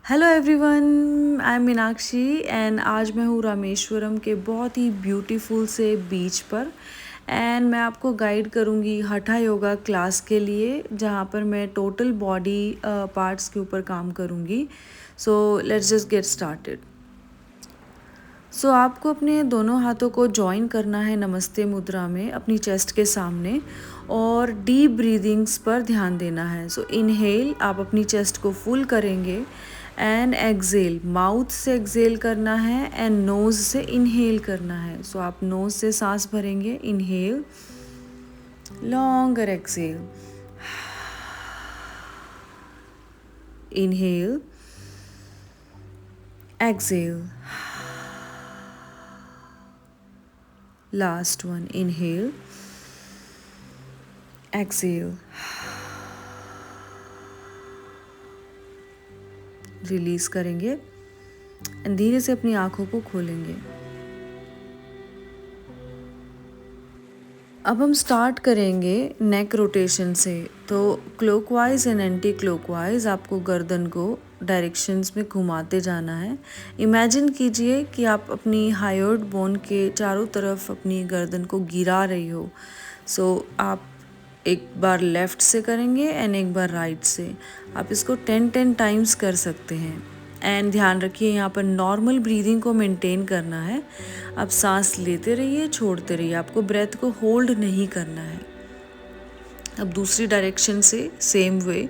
Hello everyone, I am Meenakshi and आज मैं हूँ रामेश्वरम के बहुत ही ब्यूटीफुल से बीच पर। एंड मैं आपको गाइड करूँगी हठा योगा क्लास के लिए, जहाँ पर मैं टोटल बॉडी पार्ट्स के ऊपर काम करूँगी। So let's just get started. So आपको अपने दोनों हाथों को जॉइन करना है नमस्ते मुद्रा में अपनी चेस्ट के सामने, और डीप ब्रीदिंग्स पर ध्यान देना है। सो इनहेल, आप अपनी चेस्ट को फुल करेंगे एंड एक्सेल, माउथ से एक्सेल करना है एंड नोज से इनहेल करना है। सो आप नोज से सांस भरेंगे, inhale, longer exhale, inhale, exhale, last one, inhale, exhale, release करेंगे एंड धीरे से अपनी आंखों को खोलेंगे। अब हम स्टार्ट करेंगे नेक रोटेशन से। तो क्लॉकवाइज एंड एंटी क्लॉकवाइज आपको गर्दन को डायरेक्शंस में घुमाते जाना है। इमेजिन कीजिए कि आप अपनी हायोइड बोन के चारों तरफ अपनी गर्दन को गिरा रही हो। सो आप एक बार लेफ़्ट से करेंगे एंड एक बार राइट से। आप इसको 10 टाइम्स कर सकते हैं। एंड ध्यान रखिए, यहाँ पर नॉर्मल ब्रीदिंग को मेंटेन करना है। आप सांस लेते रहिए, छोड़ते रहिए, आपको ब्रेथ को होल्ड नहीं करना है। अब दूसरी डायरेक्शन से सेम वे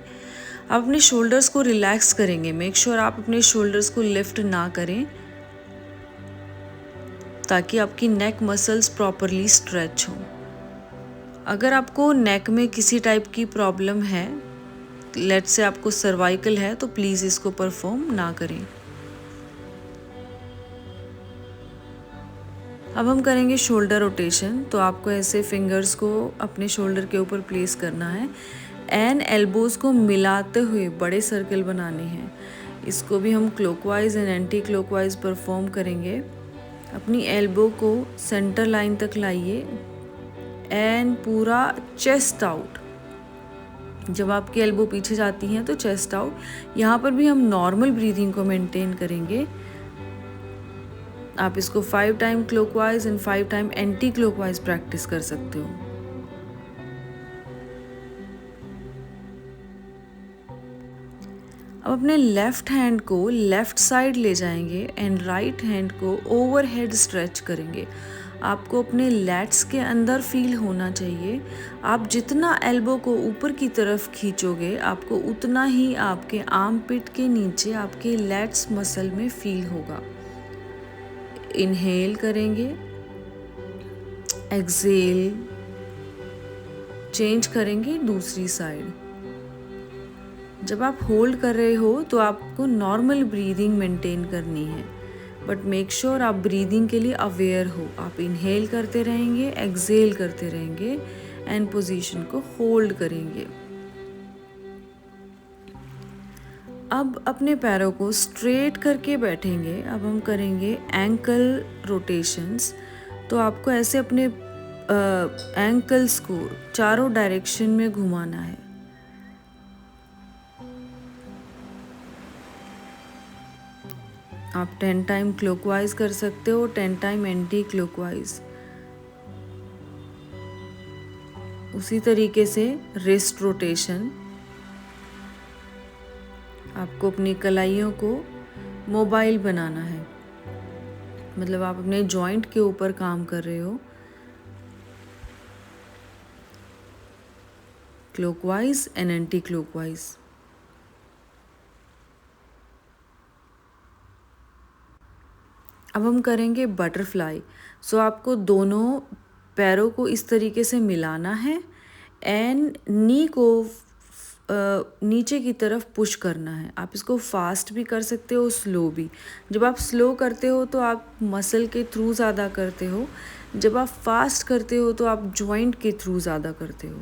आप अपने शोल्डर्स को रिलैक्स करेंगे। मेक श्योर आप अपने शोल्डर्स को लिफ्ट ना करें, ताकि आपकी नेक मसल्स प्रॉपरली स्ट्रेच हों। अगर आपको नेक में किसी टाइप की प्रॉब्लम है, लेट्स से आपको सर्वाइकल है, तो प्लीज़ इसको परफॉर्म ना करें। अब हम करेंगे शोल्डर रोटेशन। तो आपको ऐसे फिंगर्स को अपने शोल्डर के ऊपर प्लेस करना है एंड एल्बोज़ को मिलाते हुए बड़े सर्कल बनाने हैं। इसको भी हम clockwise and anti clockwise perform करेंगे। अपनी एल्बो को सेंटर लाइन तक लाइए एंड पूरा चेस्ट आउट। जब आपकी एल्बो पीछे जाती हैं तो चेस्ट आउट। यहाँ पर भी हम नॉर्मल ब्रीदिंग को मेंटेन करेंगे। आप इसको 5 time clockwise and 5 time anti clockwise practice कर सकते हो। अब अपने लेफ्ट हैंड को लेफ्ट साइड ले जाएंगे एंड राइट हैंड को ओवरहेड स्ट्रेच करेंगे। आपको अपने लैट्स के अंदर फील होना चाहिए। आप जितना एल्बो को ऊपर की तरफ खींचोगे, आपको उतना ही आपके आर्म पिट के नीचे आपके लैट्स मसल में फील होगा। इनहेल करेंगे, एक्सेल, चेंज करेंगे दूसरी साइड। जब आप होल्ड कर रहे हो तो आपको नॉर्मल ब्रीदिंग मेंटेन करनी है, बट मेक श्योर आप ब्रीदिंग के लिए अवेयर हो। आप इनहेल करते रहेंगे, एक्सेल करते रहेंगे एंड पोजीशन को होल्ड करेंगे। अब अपने पैरों को स्ट्रेट करके बैठेंगे। अब हम करेंगे एंकल रोटेशंस। तो आपको ऐसे अपने एंकल्स को चारों डायरेक्शन में घुमाना है। आप 10 टाइम क्लॉकवाइज कर सकते हो, 10 टाइम एंटी क्लॉकवाइज। उसी तरीके से रिस्ट रोटेशन। आपको अपनी कलाइयों को मोबाइल बनाना है, मतलब आप अपने जॉइंट के ऊपर काम कर रहे हो। Clockwise and anti clockwise. अब हम करेंगे बटरफ्लाई। सो आपको दोनों पैरों को इस तरीके से मिलाना है एंड नी को नीचे की तरफ पुश करना है। आप इसको फास्ट भी कर सकते हो, स्लो भी। जब आप स्लो करते हो तो आप मसल के थ्रू ज़्यादा करते हो, जब आप फास्ट करते हो तो आप जॉइंट के थ्रू ज़्यादा करते हो।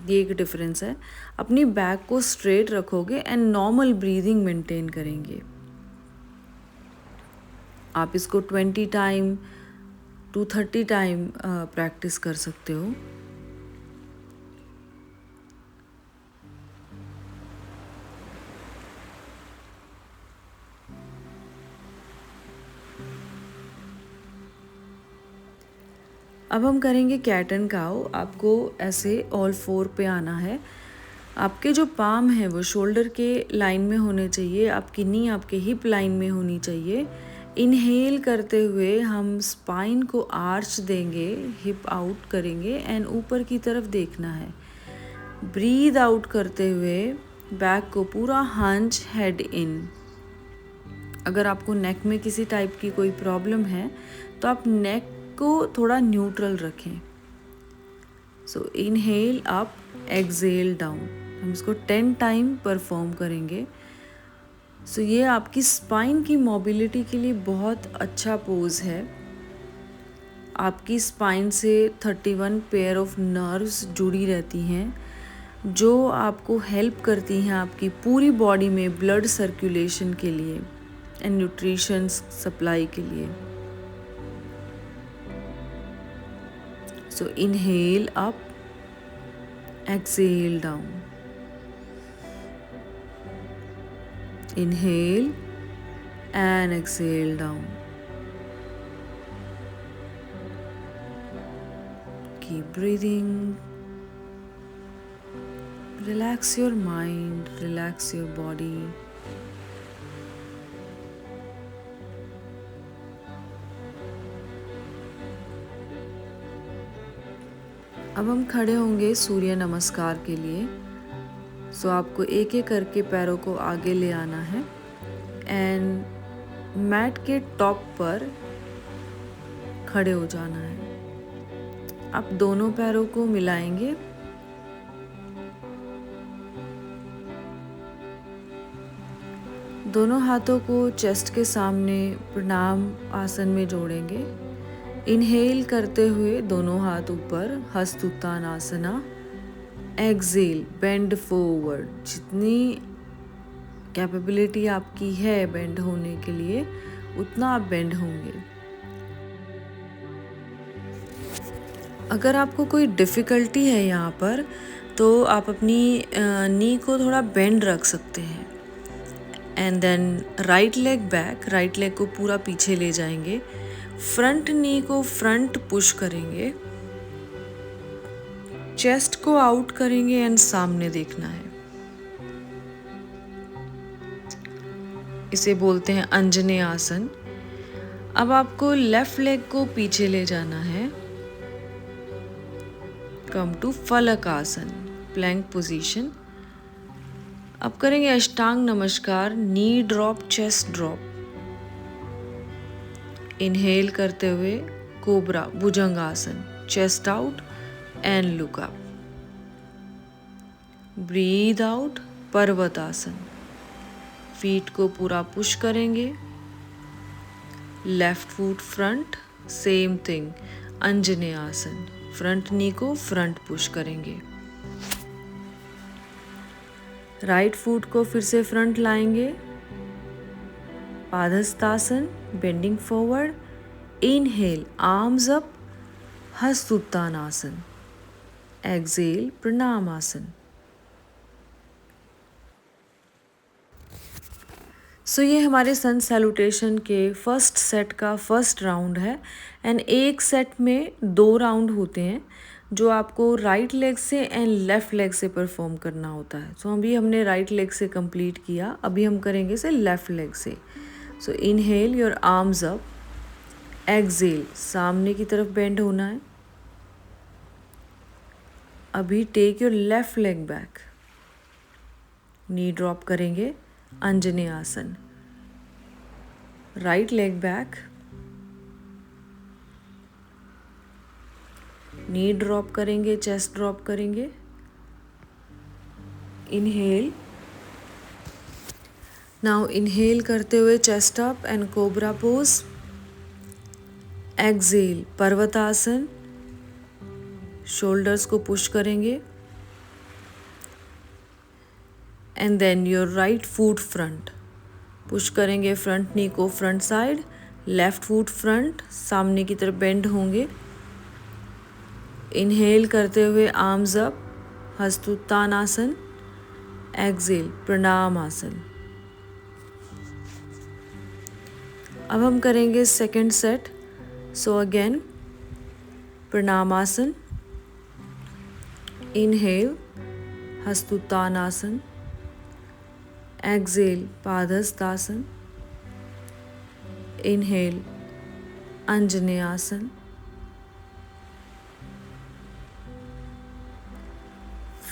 ये एक डिफरेंस है। अपनी बैक को स्ट्रेट रखोगे एंड नॉर्मल ब्रीदिंग मेंटेन करेंगे। आप इसको 20 टाइम टू 30 टाइम प्रैक्टिस कर सकते हो। अब हम करेंगे कैट एंड काउ। आपको ऐसे ऑल फोर पे आना है। आपके जो पाम है वो शोल्डर के लाइन में होने चाहिए, आपकी नी आपके हिप लाइन में होनी चाहिए। इनहेल करते हुए हम स्पाइन को आर्च देंगे, हिप आउट करेंगे एंड ऊपर की तरफ देखना है। ब्रीद आउट करते हुए बैक को पूरा हंच, हेड इन। अगर आपको नेक में किसी टाइप की कोई प्रॉब्लम है तो आप नेक को थोड़ा न्यूट्रल रखें। सो इनहेल अप, एक्सेल डाउन। हम इसको 10 टाइम परफॉर्म करेंगे। सो ये आपकी स्पाइन की मोबिलिटी के लिए बहुत अच्छा पोज है। आपकी स्पाइन से 31 पेयर ऑफ नर्व्स जुड़ी रहती हैं जो आपको हेल्प करती हैं आपकी पूरी बॉडी में ब्लड सर्कुलेशन के लिए एंड न्यूट्रिशन सप्लाई के लिए। So inhale up, exhale down. Inhale and exhale down. Keep breathing. Relax your mind, relax your body. अब हम खड़े होंगे सूर्य नमस्कार के लिए। सो आपको एक एक करके पैरों को आगे ले आना है एंड मैट के टॉप पर खड़े हो जाना है। आप दोनों पैरों को मिलाएंगे। दोनों हाथों को चेस्ट के सामने प्रणाम आसन में जोड़ेंगे। इनहेल करते हुए दोनों हाथ ऊपर, हस्तोत्तानासना। Exhale, bend forward. जितनी कैपेबिलिटी आपकी है बेंड होने के लिए उतना आप बेंड होंगे। अगर आपको कोई डिफ़िकल्टी है यहाँ पर तो आप अपनी नी को थोड़ा बेंड रख सकते हैं। And then right leg back, right leg को पूरा पीछे ले जाएंगे। फ्रंट नी को फ्रंट पुश करेंगे, चेस्ट को आउट करेंगे एंड सामने देखना है। इसे बोलते हैं अंजनेय आसन। अब आपको लेफ्ट लेग को पीछे ले जाना है। कम टू फलक आसन, प्लैंक पोजीशन। अब करेंगे अष्टांग नमस्कार, नी ड्रॉप, चेस्ट ड्रॉप। इनहेल करते हुए कोबरा, भुजंग आसन, chest out and look up. Breathe out, पर्वत आसन। फीट को पूरा पुश करेंगे। Left foot front, same thing, Anjaneya आसन। फ्रंट नी को फ्रंट पुश करेंगे। राइट फुट को फिर से फ्रंट लाएंगे। Padahastasana, bending forward. Inhale, arms up, हस्त उत्तानासन। एक्सेल, प्रणाम आसन। सो ये हमारे सन सैल्यूटेशन के फर्स्ट सेट का फर्स्ट राउंड है एंड एक सेट में 2 राउंड होते हैं जो आपको राइट लेग से एंड लेफ्ट लेग से परफॉर्म करना होता है। सो अभी हमने राइट लेग से कंप्लीट किया, अभी हम करेंगे इसे लेफ्ट लेग से। So inhale, your arms up. Exhale, सामने की तरफ बेंड होना है। अभी take your left leg back, knee drop करेंगे, Anjaneya asana. Right leg back, knee drop करेंगे, चेस्ट ड्रॉप करेंगे। इनहेल, नाउ इनहेल करते हुए chest up and cobra pose. Exhale, Parvatasana. Shoulders को पुश करेंगे and then your right foot front push करेंगे। Front knee को front side, left foot front, सामने की तरफ बेंड होंगे। इनहेल करते हुए आर्म्स अप, हस्तोत्तानासन। एक्सेल, प्रणाम आसन। अब हम करेंगे second set. So again Pranamasana, inhale Hastuttanasana, exhale Padahastasana, inhale Anjaneyasana,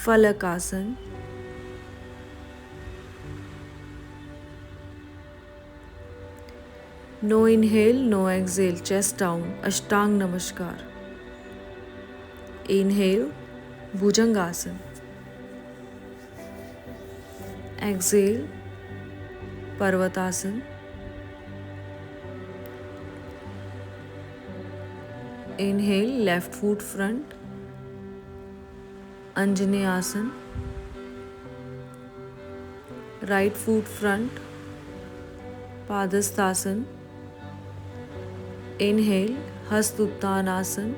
Phalakasana, no inhale no exhale chest down Ashtanga Namaskar, inhale Bhujangasana, exhale Parvatasana, inhale left foot front Anjaneyasana, right foot front Padahastasana, inhale Hastuttanasana,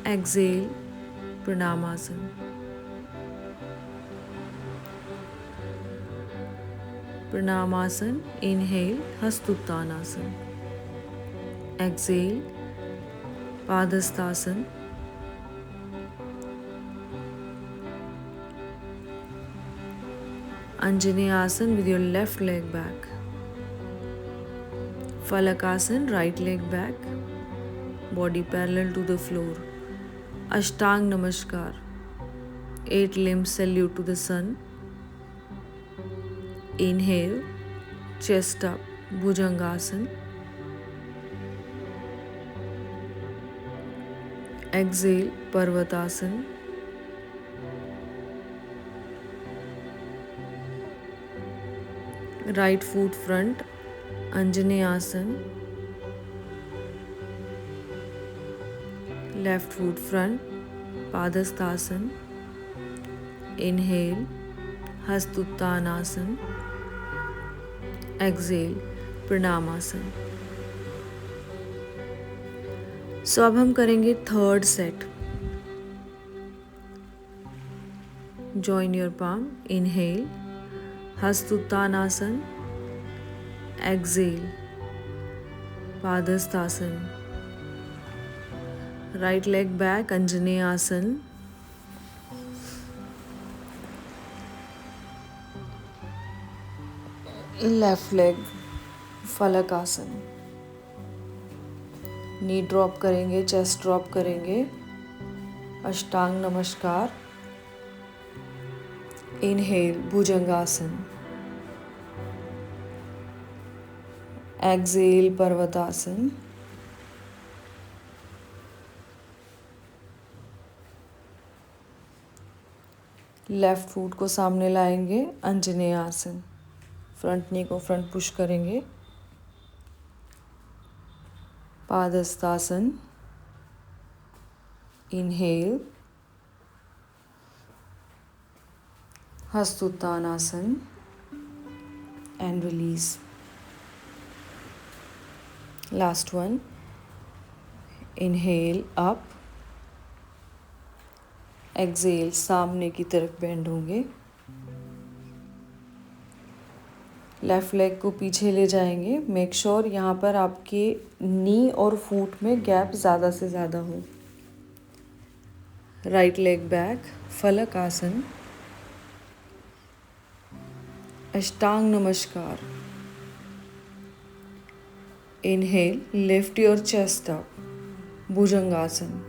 exhale Pranamasana, Pranamasana, inhale Hastuttanasana, exhale Padahastasana, Anjaneyasana with your left leg back, falakasan right leg back, body parallel to the floor, ashtang namaskar 8 limb salute to the sun, inhale chest up bhujangasan, exhale parvatasan, right foot front Anjaneyasana, left foot front Padahastasana, inhale Hastuttanasana, exhale Pranamasana. So अब हम करेंगे third set. Join your palm, inhale Hastuttanasana, exhale Padahastasana, right leg back Anjaneyasana, left leg Phalakasana, knee drop करेंगे, chest drop करेंगे, Ashtanga Namaskar, inhale Bhujangasana, exhale Parvatasana, left foot को सामने लाएंगे, अंजनेयासन, front knee को front push करेंगे, Padahastasana, inhale Hastuttanasana and release. Last one, inhale up, exhale सामने की तरफ बेंड होंगे, लेफ्ट लेग को पीछे ले जाएंगे। मेक श्योर यहाँ पर आपके नी और फुट में गैप ज़्यादा से ज़्यादा हो। राइट लेग बैक फलक आसन, अष्टांग Namaskar. Inhale, lift your chest up, bhujangasana.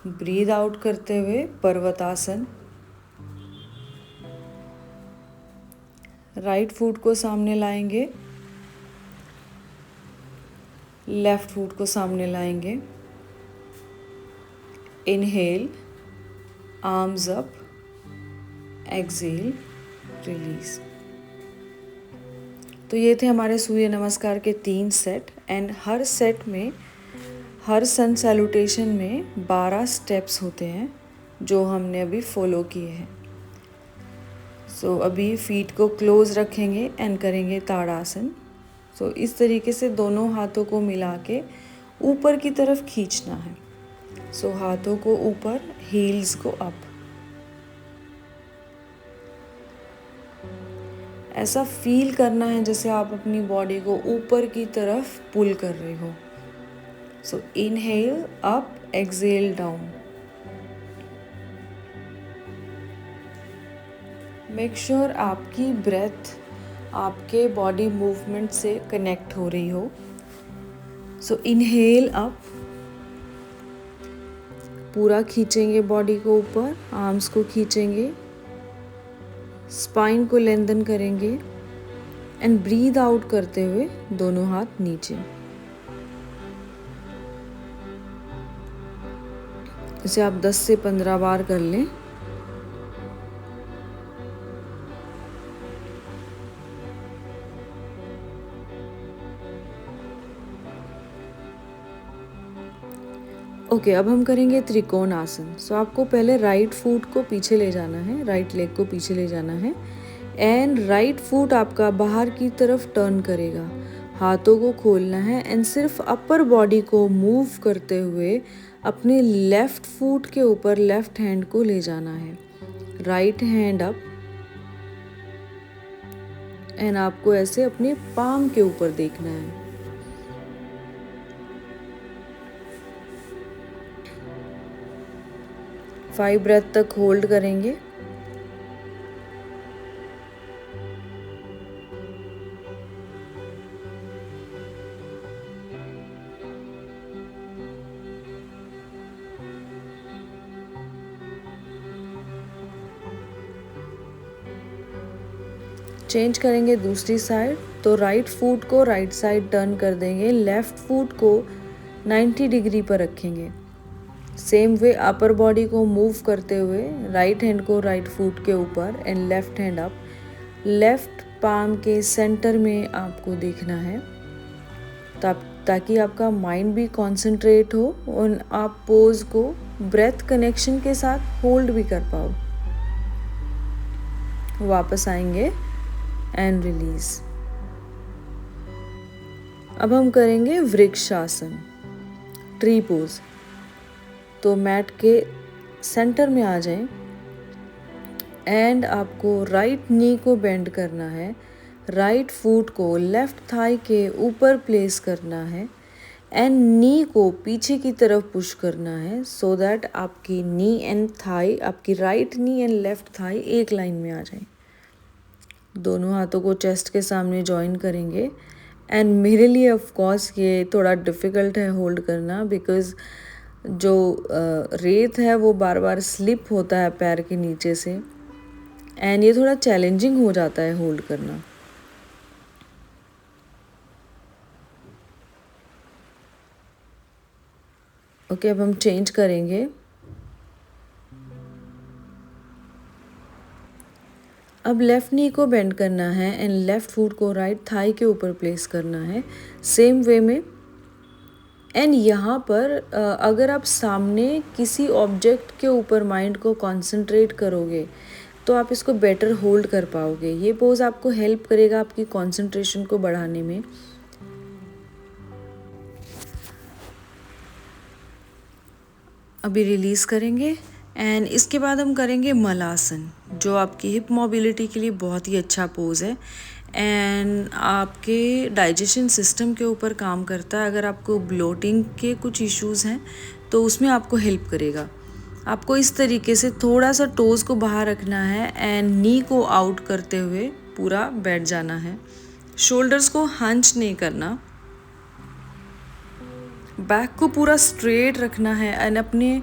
Breathe out करते हुए पर्वतासन। राइट फुट को सामने लाएंगे, लेफ्ट फुट को सामने लाएंगे। Inhale, arms up, exhale, release. तो ये थे हमारे सूर्य नमस्कार के 3 सेट। एंड हर सेट में, हर सन सैल्यूटेशन में 12 स्टेप्स होते हैं जो हमने अभी फॉलो किए हैं। सो अभी फीट को क्लोज रखेंगे एंड करेंगे ताड़ासन। सो इस तरीके से दोनों हाथों को मिला के ऊपर की तरफ खींचना है। सो हाथों को ऊपर, हील्स को अप। ऐसा फील करना है जैसे आप अपनी बॉडी को ऊपर की तरफ पुल कर रहे हो। So inhale up, exhale down. Make sure आपकी ब्रेथ आपके बॉडी मूवमेंट से कनेक्ट हो रही हो। सो इनहेल अप, पूरा खींचेंगे बॉडी को ऊपर, आर्म्स को खींचेंगे, स्पाइन को लेंथन करेंगे एंड ब्रीद आउट करते हुए दोनों हाथ नीचे। इसे आप 10 से 15 बार कर लें। ओके, अब हम करेंगे त्रिकोण आसन। सो आपको पहले राइट फुट को पीछे ले जाना है, राइट लेग को पीछे ले जाना है एंड राइट फुट आपका बाहर की तरफ टर्न करेगा। हाथों को खोलना है एंड सिर्फ अपर बॉडी को मूव करते हुए अपने लेफ्ट फुट के ऊपर लेफ्ट हैंड को ले जाना है। राइट हैंड अप एंड आपको ऐसे अपने पाम के ऊपर देखना है। फाइव ब्रेथ तक होल्ड करेंगे। चेंज करेंगे दूसरी साइड, तो राइट फुट को राइट साइड टर्न कर देंगे, लेफ्ट फुट को 90 डिग्री पर रखेंगे। सेम वे अपर बॉडी को मूव करते हुए राइट हैंड को राइट फुट के ऊपर and left hand up, left palm के सेंटर में आपको देखना है ताकि आपका माइंड भी कंसंट्रेट हो और आप पोज को ब्रेथ कनेक्शन के साथ होल्ड भी कर पाओ। वापस आएंगे एंड रिलीज। अब हम करेंगे वृक्षासन, ट्री पोज। तो मैट के सेंटर में आ जाएं एंड आपको राइट नी को बेंड करना है, राइट फुट को लेफ्ट थाई के ऊपर प्लेस करना है एंड नी को पीछे की तरफ पुश करना है सो दैट आपकी नी एंड थाई, आपकी right knee and left thigh एक लाइन में आ जाए। दोनों हाथों को चेस्ट के सामने जॉइन करेंगे एंड मेरे लिए ऑफ कोर्स ये थोड़ा डिफ़िकल्ट है होल्ड करना, बिकॉज़ जो रेत है वो बार बार स्लिप होता है पैर के नीचे से एंड ये थोड़ा चैलेंजिंग हो जाता है होल्ड करना। ओके, अब हम चेंज करेंगे। अब लेफ़्ट नी को बेंड करना है एंड लेफ़्ट फुट को राइट थाई के ऊपर प्लेस करना है सेम वे में। एंड यहाँ पर अगर आप सामने किसी ऑब्जेक्ट के ऊपर माइंड को कंसंट्रेट करोगे तो आप इसको बेटर होल्ड कर पाओगे। ये पोज आपको हेल्प करेगा आपकी कंसंट्रेशन को बढ़ाने में। अभी रिलीज़ करेंगे एंड इसके बाद हम करेंगे मलासन, जो आपकी हिप मोबिलिटी के लिए बहुत ही अच्छा पोज है एंड आपके डाइजेशन सिस्टम के ऊपर काम करता है। अगर आपको ब्लोटिंग के कुछ इश्यूज़ हैं तो उसमें आपको हेल्प करेगा। आपको इस तरीके से थोड़ा सा टोज़ को बाहर रखना है एंड नी को आउट करते हुए पूरा बैठ जाना है। शोल्डर्स को हंच नहीं करना, बैक को पूरा स्ट्रेट रखना है एंड अपने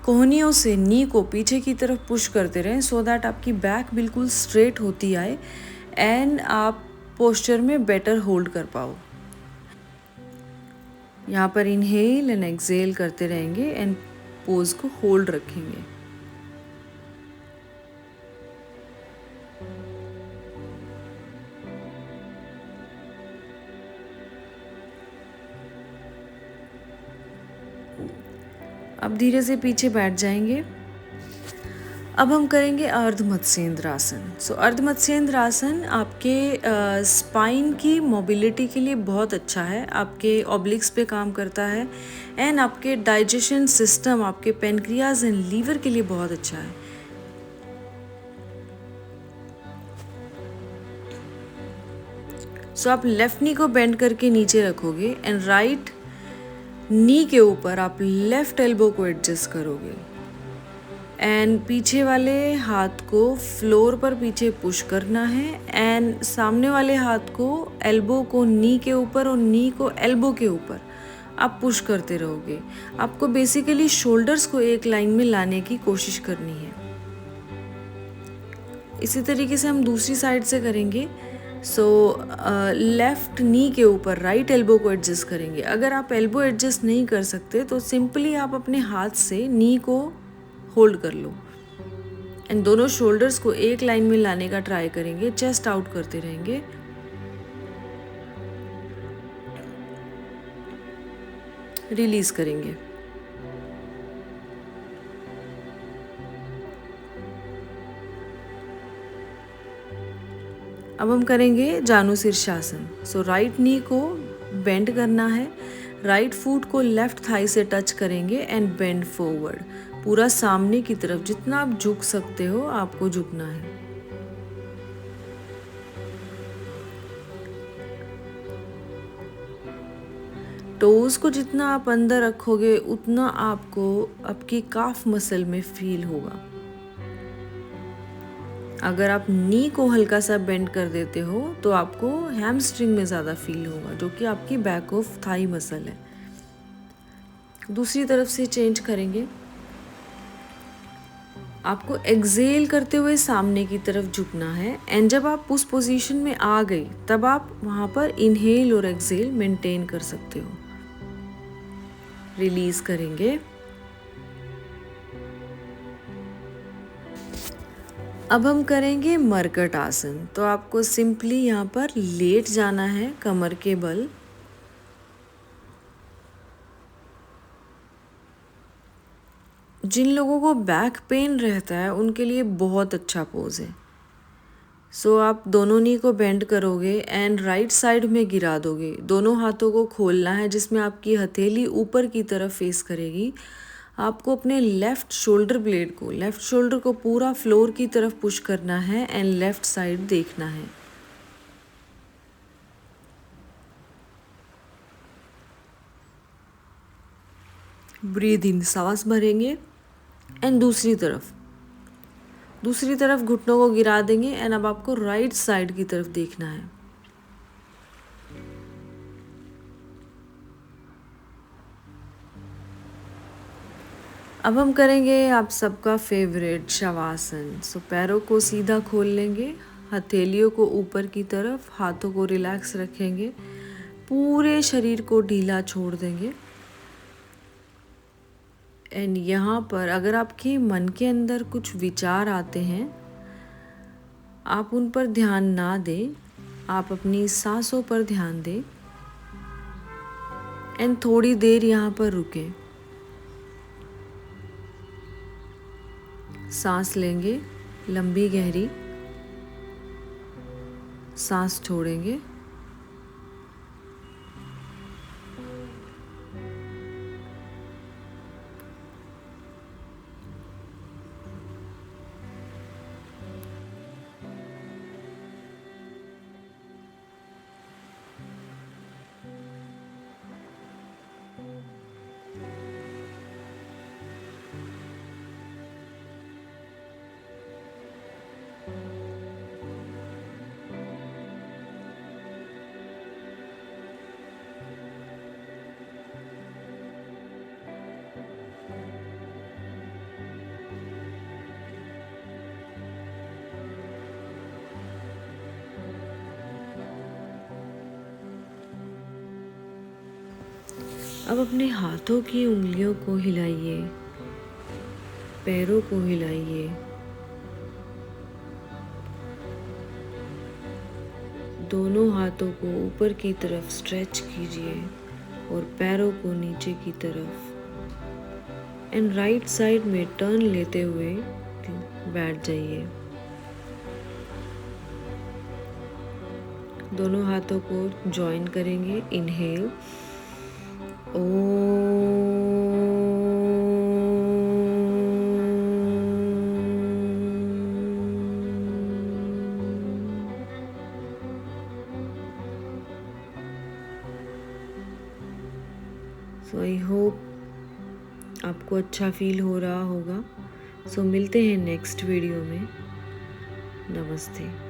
कोहनियों से नी को पीछे की तरफ पुश करते रहें सो दैट आपकी बैक बिल्कुल स्ट्रेट होती आए एंड आप पोस्चर में बेटर होल्ड कर पाओ। यहाँ पर इनहेल एंड एक्सहेल करते रहेंगे एंड पोज को होल्ड रखेंगे। अब धीरे से पीछे बैठ जाएंगे। अब हम करेंगे अर्ध मत्स्येंद्र आसन। सो अर्ध मत्स्येंद्र आसन आपके स्पाइन की मोबिलिटी के लिए बहुत अच्छा है, आपके ऑब्लिक्स पे काम करता है एंड आपके डाइजेशन सिस्टम, आपके पेनक्रियाज एंड लीवर के लिए बहुत अच्छा है। सो आप लेफ्ट नी को बेंड करके नीचे रखोगे एंड राइट नी के ऊपर आप लेफ्ट एल्बो को एडजस्ट करोगे एंड पीछे वाले हाथ को फ्लोर पर पीछे पुश करना है एंड सामने वाले हाथ को एल्बो को नी के ऊपर और नी को एल्बो के ऊपर आप पुश करते रहोगे। आपको बेसिकली शोल्डर्स को एक लाइन में लाने की कोशिश करनी है। इसी तरीके से हम दूसरी साइड से करेंगे। सो लेफ्ट नी के ऊपर राइट एल्बो को एडजस्ट करेंगे। अगर आप एल्बो एडजस्ट नहीं कर सकते तो सिंपली आप अपने हाथ से नी को होल्ड कर लो एंड दोनों शोल्डर्स को एक लाइन में लाने का ट्राई करेंगे। चेस्ट आउट करते रहेंगे। रिलीज करेंगे। अब हम करेंगे जानु शीर्षासन। सो राइट नी को बेंड करना है, राइट फुट को लेफ्ट थाई से टच करेंगे एंड बेंड फॉरवर्ड, पूरा सामने की तरफ। जितना आप झुक सकते हो आपको झुकना है। टोज को जितना आप अंदर रखोगे उतना आपको आपकी काफ मसल में फील होगा। अगर आप नी को हल्का सा बेंड कर देते हो तो आपको हैमस्ट्रिंग में ज़्यादा फील होगा, जो कि आपकी बैक ऑफ थाई मसल है। दूसरी तरफ से चेंज करेंगे। आपको एक्सेल करते हुए सामने की तरफ झुकना है एंड जब आप उस पोजीशन में आ गई तब आप वहाँ पर इनहेल और एक्सेल मेंटेन कर सकते हो। रिलीज करेंगे। अब हम करेंगे मरकट आसन। तो आपको सिंपली यहाँ पर लेट जाना है कमर के बल। जिन लोगों को बैक पेन रहता है उनके लिए बहुत अच्छा पोज है। सो आप दोनों नी को बेंड करोगे एंड राइट साइड में गिरा दोगे। दोनों हाथों को खोलना है जिसमें आपकी हथेली ऊपर की तरफ फेस करेगी। आपको अपने लेफ्ट शोल्डर को पूरा फ्लोर की तरफ पुश करना है एंड लेफ्ट साइड देखना है। ब्रीद इन, सांस भरेंगे एंड दूसरी तरफ घुटनों को गिरा देंगे एंड अब आपको राइट साइड की तरफ देखना है। अब हम करेंगे आप सबका फेवरेट शवासन। सो पैरों को सीधा खोल लेंगे, हथेलियों को ऊपर की तरफ, हाथों को रिलैक्स रखेंगे, पूरे शरीर को ढीला छोड़ देंगे। एंड यहाँ पर अगर आपके मन के अंदर कुछ विचार आते हैं आप उन पर ध्यान ना दें, आप अपनी सांसों पर ध्यान दें एंड थोड़ी देर यहाँ पर रुकें। सांस लेंगे लंबी गहरी, सांस छोड़ेंगे। अब अपने हाथों की उंगलियों को हिलाइए, पैरों को हिलाइए, दोनों हाथों को ऊपर की तरफ स्ट्रेच कीजिए और पैरों को नीचे की तरफ एंड राइट साइड में टर्न लेते हुए बैठ जाइए। दोनों हाथों को जॉइन करेंगे। इनहेल सो आई होप आपको अच्छा फील हो रहा होगा। सो मिलते हैं नेक्स्ट वीडियो में। नमस्ते।